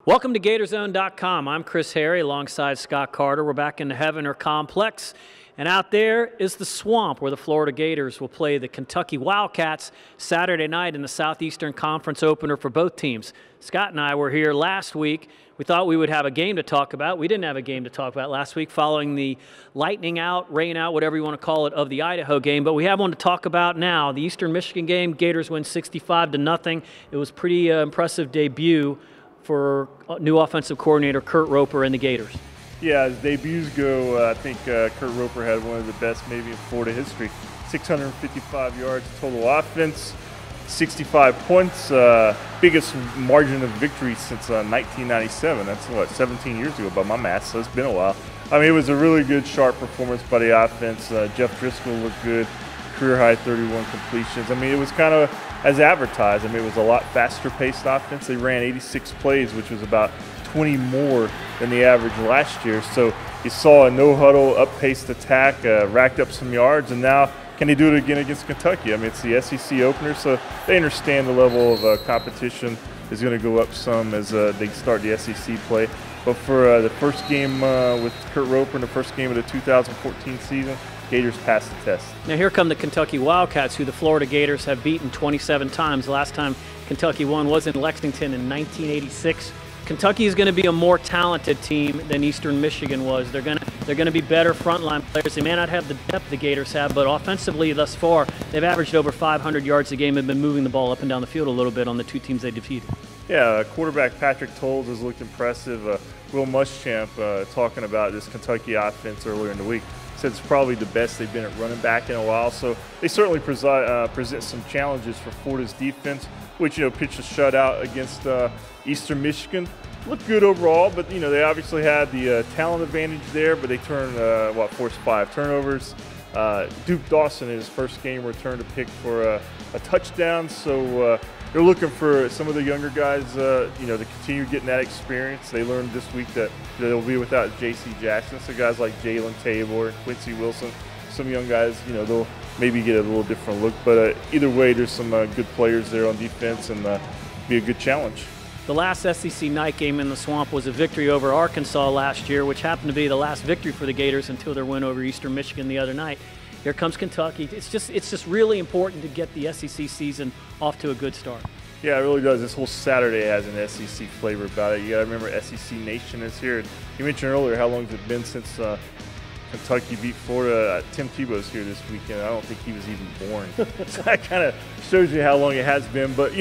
Welcome to GatorZone.com. I'm Chris Harry alongside Scott Carter. We're back in the Heavener Complex, and out there is the Swamp where the Florida Gators will play the Kentucky Wildcats Saturday night in the Southeastern Conference opener for both teams. Scott and I were here last week. We thought we would have a game to talk about. We didn't have a game to talk about last week following the lightning out, rain out, whatever you want to call it, of the Idaho game. But we have one to talk about now. The Eastern Michigan game, Gators win 65-0. It was a pretty impressive debut for new offensive coordinator Kurt Roper and the Gators. Yeah, as debuts go, I think Kurt Roper had one of the best maybe in Florida history. 655 yards total offense, 65 points, biggest margin of victory since 1997. That's, what, 17 years ago by my math, so it's been a while. I mean, it was a really good, sharp performance by the offense. Jeff Driscoll looked good, career-high 31 completions. I mean, it was kind of as advertised. I mean, it was a lot faster-paced offense. They ran 86 plays, which was about 20 more than the average last year. So you saw a no-huddle, up-paced attack, racked up some yards, and now can they do it again against Kentucky? I mean, it's the SEC opener, so they understand the level of competition is going to go up some as they start the SEC play. But for the first game with Kurt Roper in the first game of the 2014 season, Gators passed the test. Now here come the Kentucky Wildcats, who the Florida Gators have beaten 27 times. The last time Kentucky won was in Lexington in 1986. Kentucky is going to be a more talented team than Eastern Michigan was. They're going to be better frontline players. They may not have the depth the Gators have, but offensively thus far, they've averaged over 500 yards a game and been moving the ball up and down the field a little bit on the two teams they defeated. Yeah, quarterback Patrick Towles has looked impressive. Will Muschamp talking about this Kentucky offense earlier in the week said it's probably the best they've been at running back in a while. So they certainly present some challenges for Florida's defense, which, pitched a shutout against Eastern Michigan. Looked good overall, but, they obviously had the talent advantage there, but they turned, forced 5 turnovers. Duke Dawson in his first game returned a pick for a touchdown. So they're looking for some of the younger guys, to continue getting that experience. They learned this week that they'll be without J.C. Jackson. So guys like Jalen Tabor and Quincy Wilson, some young guys, they'll maybe get a little different look. But either way, there's some good players there on defense and be a good challenge. The last SEC night game in the Swamp was a victory over Arkansas last year, which happened to be the last victory for the Gators until their win over Eastern Michigan the other night. Here comes Kentucky. It's just really important to get the SEC season off to a good start. Yeah, it really does. This whole Saturday has an SEC flavor about it. You got to remember SEC Nation is here. You mentioned earlier how long has it been since Kentucky beat Florida. Tim Tebow's here this weekend. I don't think he was even born. So that kind of shows you how long it has been. But,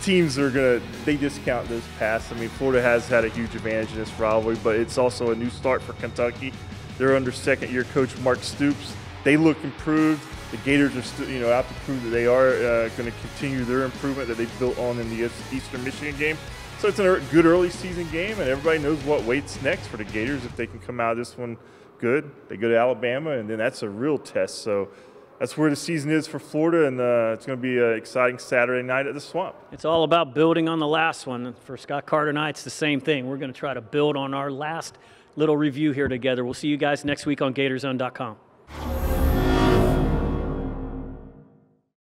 teams are they discount those past. I mean, Florida has had a huge advantage in this rivalry, but it's also a new start for Kentucky. They're under second-year coach Mark Stoops. They look improved. The Gators are still, out to prove that they are going to continue their improvement that they've built on in the Eastern Michigan game. So it's a good early season game, and everybody knows what waits next for the Gators if they can come out of this one good. They go to Alabama, and then that's a real test. So that's where the season is for Florida, and it's going to be an exciting Saturday night at the Swamp. It's all about building on the last one. For Scott Carter and I, it's the same thing. We're going to try to build on our last little review here together. We'll see you guys next week on GatorZone.com.